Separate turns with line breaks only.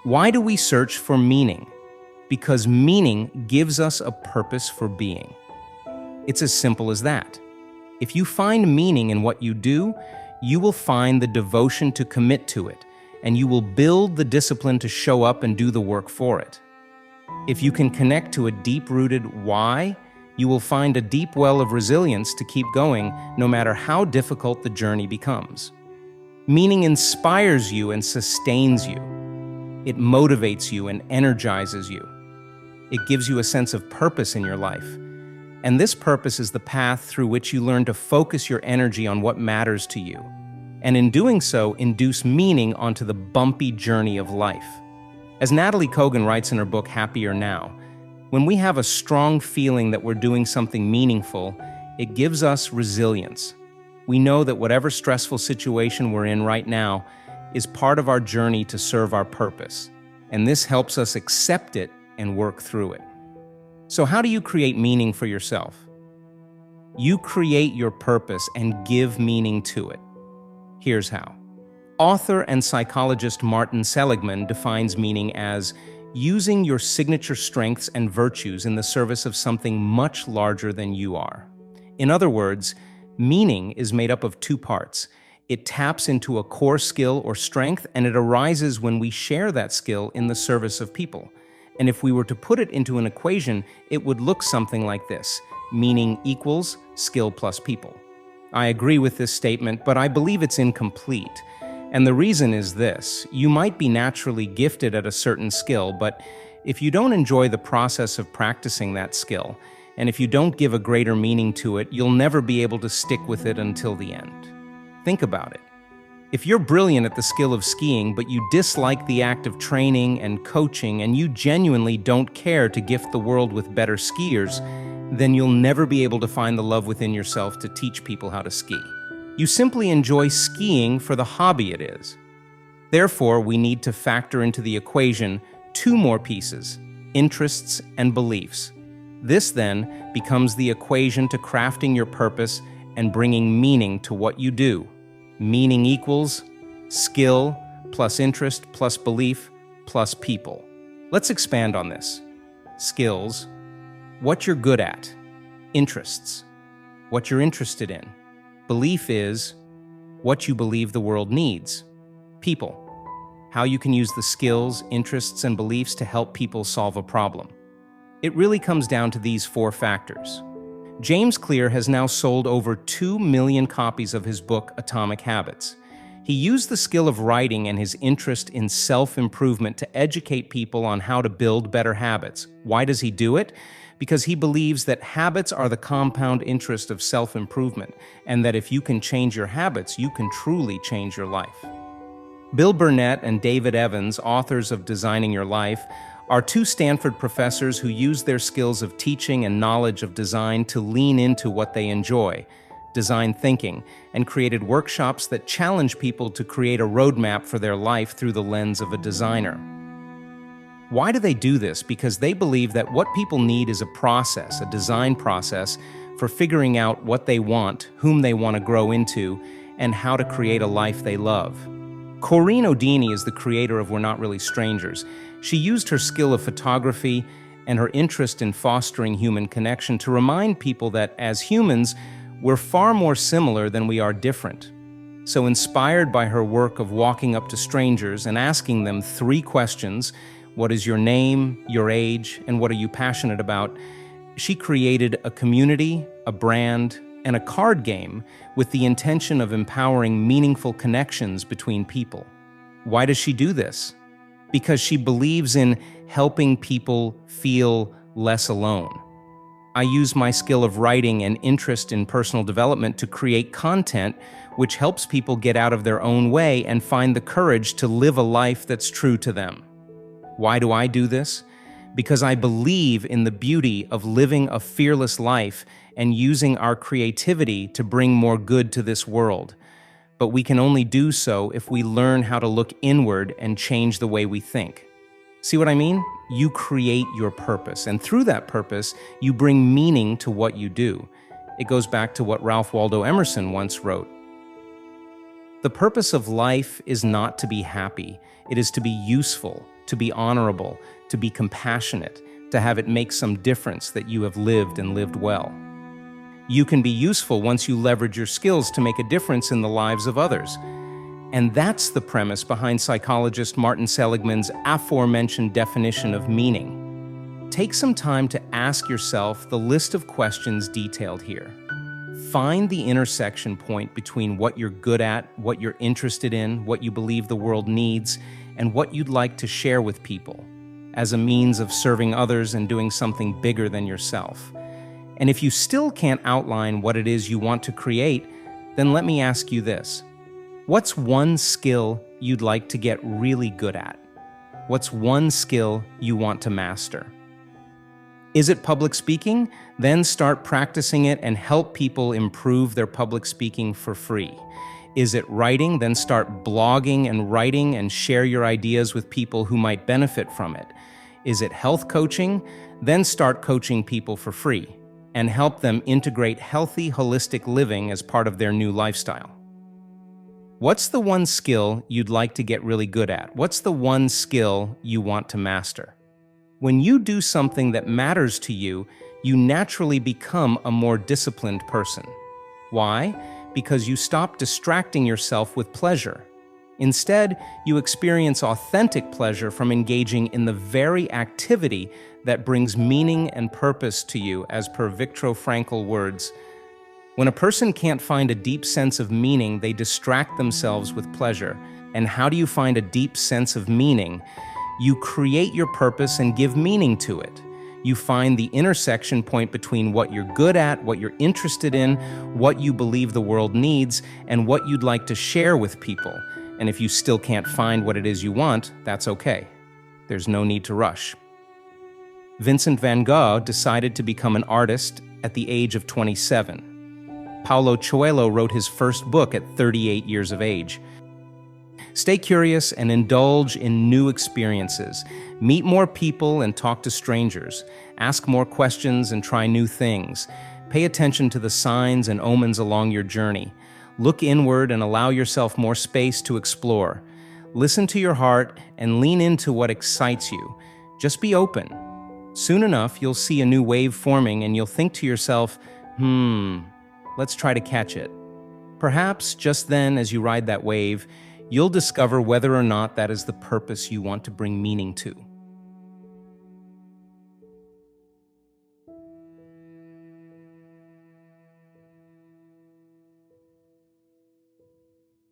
Why do we search for meaning? Because meaning gives us a purpose for being. It's as simple as that. If you find meaning in what you do, you will find the devotion to commit to it, and you will build the discipline to show up and do the work for it. If you can connect to a deep-rooted why, you will find a deep well of resilience to keep going no matter how difficult the journey becomes. Meaning inspires you and sustains you. It motivates you and energizes you. It gives you a sense of purpose in your life. And this purpose is the path through which you learn to focus your energy on what matters to you. And in doing so, induce meaning onto the bumpy journey of life. As Natalie Kogan writes in her book, Happier Now, when we have a strong feeling that we're doing something meaningful, it gives us resilience. We know that whatever stressful situation we're in right now is part of our journey to serve our purpose. And this helps us accept it and work through it. So how do you create meaning for yourself? You create your purpose and give meaning to it. Here's how. Author and psychologist Martin Seligman defines meaning as using your signature strengths and virtues in the service of something much larger than you are. In other words, meaning is made up of two parts. It taps into a core skill or strength, and it arises when we share that skill in the service of people. And if we were to put it into an equation, it would look something like this: meaning equals skill plus people. I agree with this statement, but I believe it's incomplete. And the reason is this: you might be naturally gifted at a certain skill, but if you don't enjoy the process of practicing that skill, and if you don't give a greater meaning to it, you'll never be able to stick with it until the end. Think about it. If you're brilliant at the skill of skiing, but you dislike the act of training and coaching, and you genuinely don't care to gift the world with better skiers, then you'll never be able to find the love within yourself to teach people how to ski. You simply enjoy skiing for the hobby it is. Therefore, we need to factor into the equation two more pieces: interests and beliefs. This then becomes the equation to crafting your purpose and bringing meaning to what you do. Meaning equals skill plus interest plus belief plus people. Let's expand on this. Skills, what you're good at. Interests, what you're interested in. Belief is what you believe the world needs. People, how you can use the skills, interests, and beliefs to help people solve a problem. It really comes down to these four factors. James Clear has now sold over 2 million copies of his book, Atomic Habits. He used the skill of writing and his interest in self-improvement to educate people on how to build better habits. Why does he do it? Because he believes that habits are the compound interest of self-improvement, and that if you can change your habits, you can truly change your life. Bill Burnett and David Evans, authors of Designing Your Life, are two Stanford professors who use their skills of teaching and knowledge of design to lean into what they enjoy, design thinking, and created workshops that challenge people to create a roadmap for their life through the lens of a designer. Why do they do this? Because they believe that what people need is a process, a design process, for figuring out what they want, whom they want to grow into, and how to create a life they love. Corinne Odini is the creator of We're Not Really Strangers. She used her skill of photography and her interest in fostering human connection to remind people that, as humans, we're far more similar than we are different. So, inspired by her work of walking up to strangers and asking them 3 questions, what is your name, your age, and what are you passionate about, she created a community, a brand, and a card game with the intention of empowering meaningful connections between people. Why does she do this? Because she believes in helping people feel less alone. I use my skill of writing and interest in personal development to create content which helps people get out of their own way and find the courage to live a life that's true to them. Why do I do this? Because I believe in the beauty of living a fearless life and using our creativity to bring more good to this world. But we can only do so if we learn how to look inward and change the way we think. See what I mean? You create your purpose, and through that purpose, you bring meaning to what you do. It goes back to what Ralph Waldo Emerson once wrote. The purpose of life is not to be happy. It is to be useful, to be honorable, to be compassionate, to have it make some difference that you have lived and lived well. You can be useful once you leverage your skills to make a difference in the lives of others. And that's the premise behind psychologist Martin Seligman's aforementioned definition of meaning. Take some time to ask yourself the list of questions detailed here. Find the intersection point between what you're good at, what you're interested in, what you believe the world needs, and what you'd like to share with people as a means of serving others and doing something bigger than yourself. And if you still can't outline what it is you want to create, then let me ask you this. What's one skill you'd like to get really good at? What's one skill you want to master? Is it public speaking? Then start practicing it and help people improve their public speaking for free. Is it writing? Then start blogging and writing and share your ideas with people who might benefit from it. Is it health coaching? Then start coaching people for free and help them integrate healthy, holistic living as part of their new lifestyle. What's the one skill you'd like to get really good at? What's the one skill you want to master? When you do something that matters to you, you naturally become a more disciplined person. Why? Because you stop distracting yourself with pleasure. Instead, you experience authentic pleasure from engaging in the very activity that brings meaning and purpose to you, as per Viktor Frankl words. When a person can't find a deep sense of meaning, they distract themselves with pleasure. And how do you find a deep sense of meaning? You create your purpose and give meaning to it. You find the intersection point between what you're good at, what you're interested in, what you believe the world needs, and what you'd like to share with people. And if you still can't find what it is you want, that's okay. There's no need to rush. Vincent van Gogh decided to become an artist at the age of 27. Paulo Coelho wrote his first book at 38 years of age. Stay curious and indulge in new experiences. Meet more people and talk to strangers. Ask more questions and try new things. Pay attention to the signs and omens along your journey. Look inward and allow yourself more space to explore. Listen to your heart and lean into what excites you. Just be open. Soon enough, you'll see a new wave forming and you'll think to yourself, let's try to catch it. Perhaps just then, as you ride that wave, you'll discover whether or not that is the purpose you want to bring meaning to.